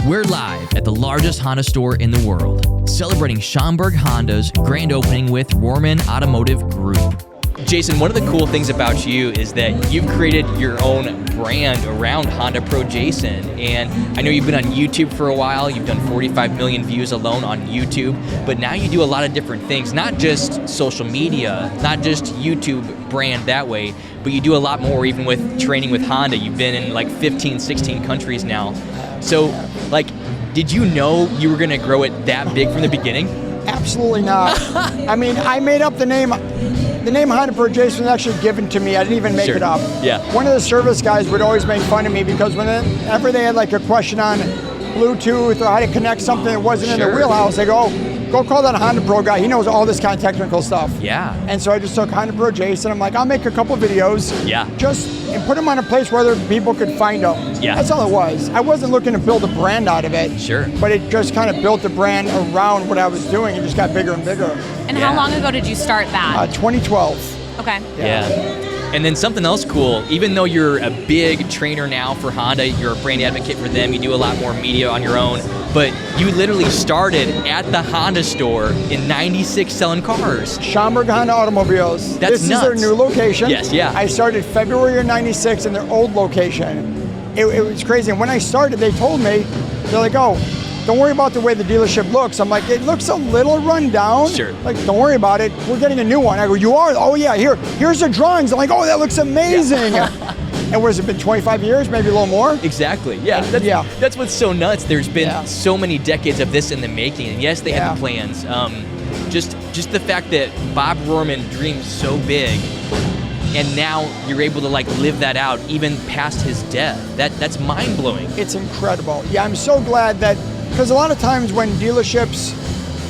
We're live at the largest Honda store in the world, celebrating Schaumburg Honda's grand opening with Rohrman Automotive Group. Jason, one of the cool things about you is that you've created your own brand around HondaPro Jason. And I know you've been on YouTube for a while. You've done 45 million views alone on YouTube. But now you do a lot of different things, not just social media, not just YouTube brand that way, but you do a lot more even with training with Honda. You've been in like 15, 16 countries now. So, like, did you know you were going to grow it that big from the beginning? Absolutely not. I mean, I made up the name. The name HondaPro Jason was actually given to me. I didn't even make it up. Yeah. One of the service guys would always make fun of me because whenever they had like a question on Bluetooth or how to connect something that wasn't in their wheelhouse, they go, go call that HondaPro guy. He knows all this kind of technical stuff. Yeah. And so I just took HondaPro Jason. I'm like, I'll make a couple videos. Yeah. And put them on a place where other people could find them. Yeah. That's all it was. I wasn't looking to build a brand out of it. Sure. But it just kind of built the brand around what I was doing. It just got bigger and bigger. And how long ago did you start that? 2012. Okay. Yeah. And then something else cool, even though you're a big trainer now for Honda, you're a brand advocate for them, you do a lot more media on your own, but you literally started at the Honda store in '96 selling cars. Schaumburg Honda Automobiles. That's This nuts. is their new location. Yes, yeah. I started February of '96 in their old location. It was crazy. And when I started, they told me, they're like, oh, don't worry about the way the dealership looks. I'm like, it looks a little run down. Sure. Like, don't worry about it. We're getting a new one. I go, you are? Oh yeah, here's the drawings. I'm like, oh, that looks amazing. Yeah. And where's it been, 25 years, maybe a little more? Exactly, yeah. That's what's so nuts. There's been so many decades of this in the making. And yes, they had the plans. Just the fact that Bob Rohrman dreamed so big, and now you're able to like live that out even past his death. That's mind-blowing. It's incredible. Yeah, I'm so glad that, because a lot of times when dealerships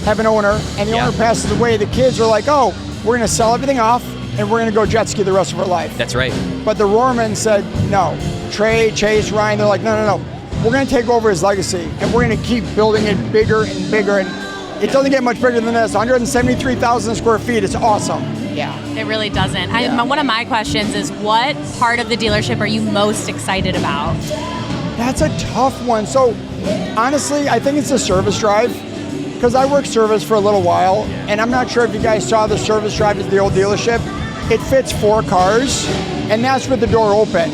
have an owner and the owner passes away, the kids are like, oh, we're gonna sell everything off and we're gonna go jet ski the rest of our life. That's right. But the Rohrman said, no. Trey, Chase, Ryan, they're like, no. We're gonna take over his legacy and we're gonna keep building it bigger and bigger. And it doesn't get much bigger than this, 173,000 square feet, it's awesome. Yeah. It really doesn't. One of my questions is, what part of the dealership are you most excited about? That's a tough one. So honestly, I think it's the service drive, because I worked service for a little while, and I'm not sure if you guys saw the service drive at the old dealership. It fits 4 cars, and that's with the door open.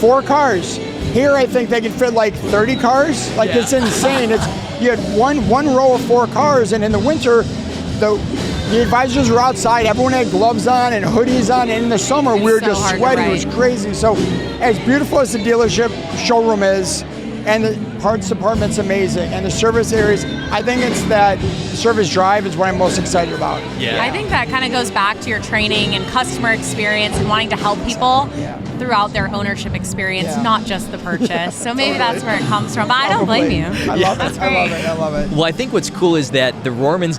4 cars. Here, I think they can fit like 30 cars. Like, it's insane. You had one row of 4 cars, and in the winter, the advisors were outside. Everyone had gloves on and hoodies on, and in the summer, we were just sweating. It was crazy. So, as beautiful as the dealership showroom is, and the parts department's amazing, and the service areas, I think it's that service drive is what I'm most excited about. Yeah. I think that kind of goes back to your training and customer experience and wanting to help people throughout their ownership experience, not just the purchase. So maybe that's where it comes from. But I don't blame you. I love it. I love it. Well, I think what's cool is that the Rohrmans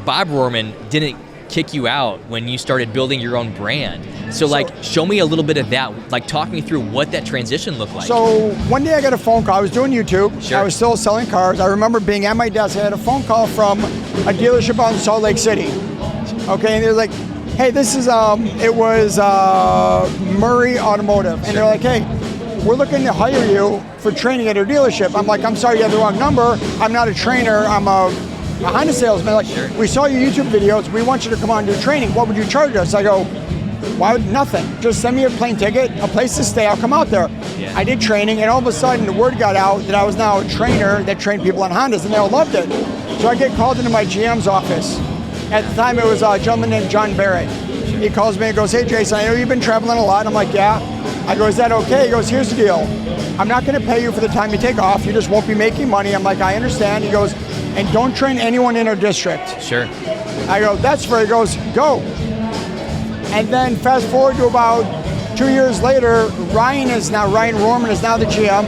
Bob Rohrman didn't kick you out when you started building your own brand. So like, show me a little bit of that. Like, talk me through what that transition looked like. So one day I got a phone call. I was doing YouTube. Sure. I was still selling cars. I remember being at my desk. I had a phone call from a dealership out in Salt Lake City. Okay, and they're like, hey, this is, it was Murray Automotive. And they're like, hey, we're looking to hire you for training at our dealership. I'm like, I'm sorry, you have the wrong number. I'm not a trainer. I'm a Honda salesman. Like, we saw your YouTube videos. We want you to come on and do training. What would you charge us? I go, why would nothing? Just send me a plane ticket, a place to stay. I'll come out there. Yeah. I did training, and all of a sudden the word got out that I was now a trainer that trained people on Hondas, and they all loved it. So I get called into my GM's office. At the time, it was a gentleman named John Barrett. He calls me and goes, hey, Jason, I know you've been traveling a lot. I'm like, yeah. I go, is that okay? He goes, here's the deal. I'm not going to pay you for the time you take off. You just won't be making money. I'm like, I understand. He goes, and don't train anyone in our district. Sure. I go, that's fair. He goes, go. And then fast forward to about 2 years later, Ryan Rohrman is now the GM.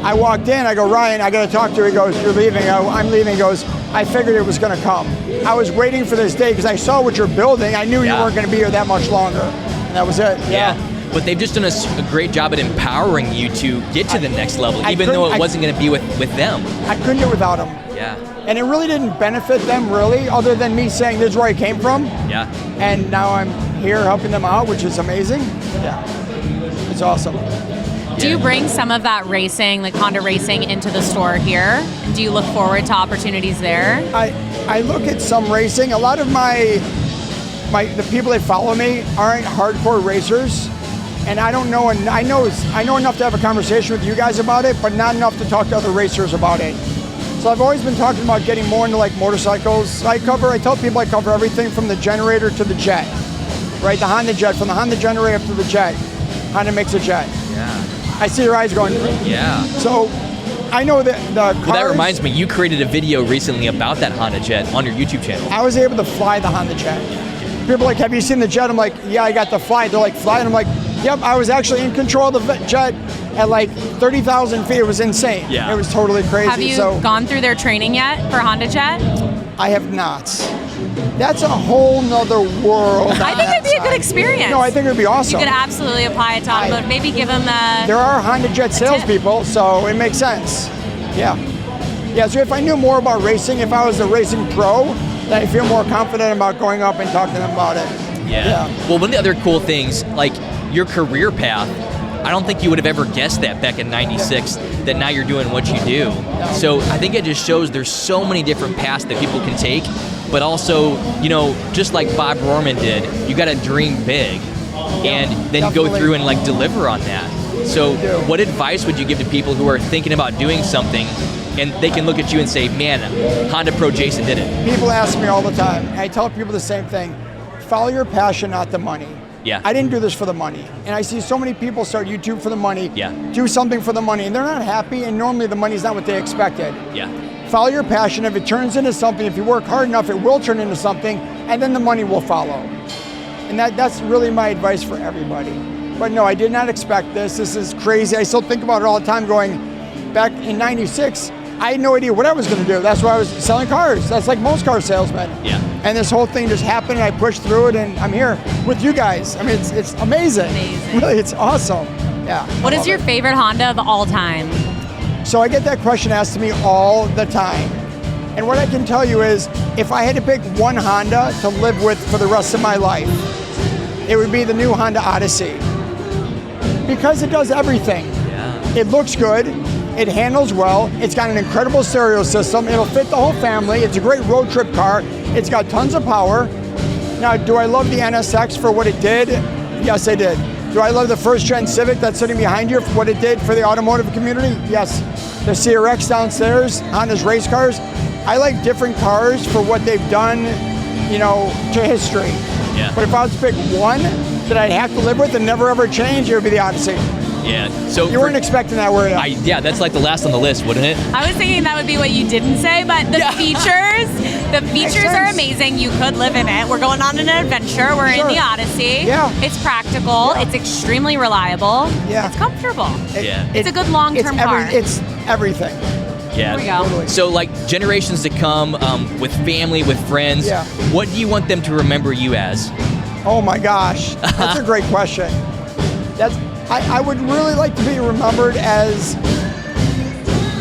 I walked in, I go, Ryan, I got to talk to you. He goes, you're leaving? I go, I'm leaving. He goes, I figured it was going to come. I was waiting for this day because I saw what you're building. I knew you weren't going to be here that much longer. And that was it. Yeah. But they've just done a great job at empowering you to get to the next level, even though it wasn't going to be with them. I couldn't do it without them. Yeah. And it really didn't benefit them, really, other than me saying this is where I came from. Yeah. And now I'm here helping them out, which is amazing. Yeah. It's awesome. Do you bring some of that racing, like Honda racing, into the store here? Do you look forward to opportunities there? I look at some racing. A lot of the people that follow me aren't hardcore racers, and I don't know. And I know enough to have a conversation with you guys about it, but not enough to talk to other racers about it. So I've always been talking about getting more into like motorcycles. I tell people I cover everything from the generator to the jet, right? The Honda Jet, from the Honda generator up to the jet. Honda makes a jet. Yeah. I see your eyes going. Yeah. So I know that the cars, Well, that reminds me, you created a video recently about that Honda Jet on your YouTube channel. I was able to fly the Honda Jet. People are like, have you seen the jet? I'm like, yeah, I got to fly. They're like, fly? And I'm like, yep, I was actually in control of the jet at like 30,000 feet. It was insane. Yeah. It was totally crazy. Have you gone through their training yet for Honda Jet? I have not. That's a whole nother world. I think it'd be a good experience. No, I think it'd be awesome. You could absolutely apply it to automotive. Maybe give them the... There are Honda Jet salespeople, so it makes sense. Yeah. Yeah, so if I knew more about racing, if I was a racing pro, then I feel more confident about going up and talking to them about it. Yeah. Well, one of the other cool things, like your career path, I don't think you would have ever guessed that back in '96, that now you're doing what you do. So I think it just shows there's so many different paths that people can take, but also, you know, just like Bob Rohrman did, you got to dream big and then go through and like deliver on that. So what advice would you give to people who are thinking about doing something and they can look at you and say, man, HondaPro Jason did it? People ask me all the time. I tell people the same thing. Follow your passion, not the money. Yeah. I didn't do this for the money. And I see so many people start YouTube for the money, Yeah. do something for the money, and they're not happy, and normally the money's not what they expected. Yeah. Follow your passion. If it turns into something, if you work hard enough, it will turn into something, and then the money will follow. And that's really my advice for everybody. But no, I did not expect this. This is crazy. I still think about it all the time going, back in '96, I had no idea what I was going to do. That's why I was selling cars. That's like most car salesmen. Yeah. And this whole thing just happened, and I pushed through it, and I'm here with you guys. I mean, it's amazing. Amazing. Really, it's awesome. Yeah. What is your favorite Honda of all time? So I get that question asked to me all the time. And what I can tell you is, if I had to pick one Honda to live with for the rest of my life, it would be the new Honda Odyssey. Because it does everything. Yeah. It looks good. It handles well. It's got an incredible stereo system. It'll fit the whole family. It's a great road trip car. It's got tons of power. Now, do I love the NSX for what it did? Yes, I did. Do I love the first gen Civic that's sitting behind you for what it did for the automotive community? Yes. The CRX downstairs, Honda's race cars. I like different cars for what they've done, you know, to history. Yeah. But if I was to pick one that I'd have to live with and never ever change, it would be the Odyssey. Yeah. So You weren't expecting that, were you? yeah, that's like the last on the list, wouldn't it? I was thinking that would be what you didn't say, but the features are amazing. You could live in it. We're going on an adventure. We're in the Odyssey. Yeah. It's practical. Yeah. It's extremely reliable. Yeah. It's comfortable. Yeah. It's a good long-term car. It's everything. Yeah. There we go. Totally. So like generations to come, with family, with friends, Yeah. what do you want them to remember you as? Oh my gosh, that's a great question. I would really like to be remembered as,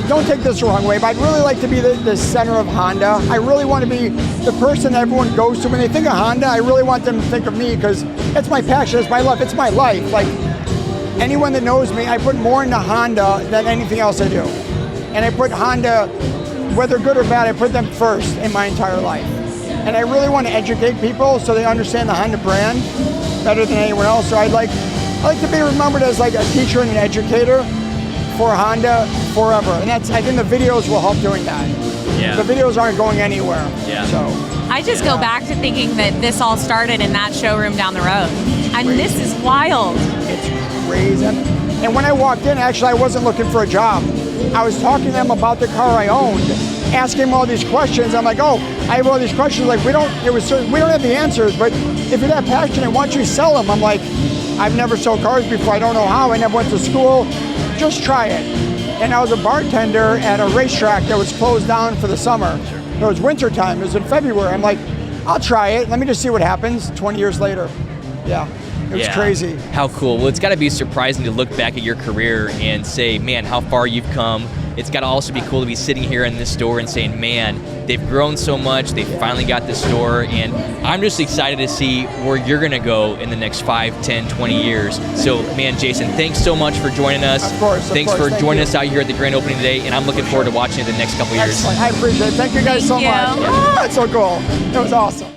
don't take this the wrong way, but I'd really like to be the center of Honda. I really want to be the person everyone goes to. When they think of Honda, I really want them to think of me because it's my passion, it's my love, it's my life. Like anyone that knows me, I put more into Honda than anything else I do. And I put Honda, whether good or bad, I put them first in my entire life. And I really want to educate people so they understand the Honda brand better than anyone else. So I like to be remembered as like a teacher and an educator for Honda forever. And I think the videos will help doing that. Yeah. The videos aren't going anywhere. Yeah. So I just go back to thinking that this all started in that showroom down the road. And this is wild. it's crazy. And when I walked in, actually, I wasn't looking for a job. I was talking to them about the car I owned, asking them all these questions. I'm like, oh, I have all these questions. Like, we don't have the answers, but if you're that passionate, why don't you sell them? I'm like, I've never sold cars before. I don't know how. I never went to school. Just try it. And I was a bartender at a racetrack that was closed down for the summer. It was winter time. It was in February. I'm like, I'll try it. Let me just see what happens 20 years later. Yeah. It was crazy. How cool. Well, it's got to be surprising to look back at your career and say, man, how far you've come. it's got to also be cool to be sitting here in this store and saying, man, they've grown so much, they finally got this store, and I'm just excited to see where you're going to go in the next 5, 10, 20 years. So, man, Jason, thanks so much for joining us. Of course. Thanks for joining us out here at the grand opening today, and I'm looking forward to watching it the next couple years. Excellent. I appreciate it. Thank you guys so much. Thank you. That's so cool. It was awesome.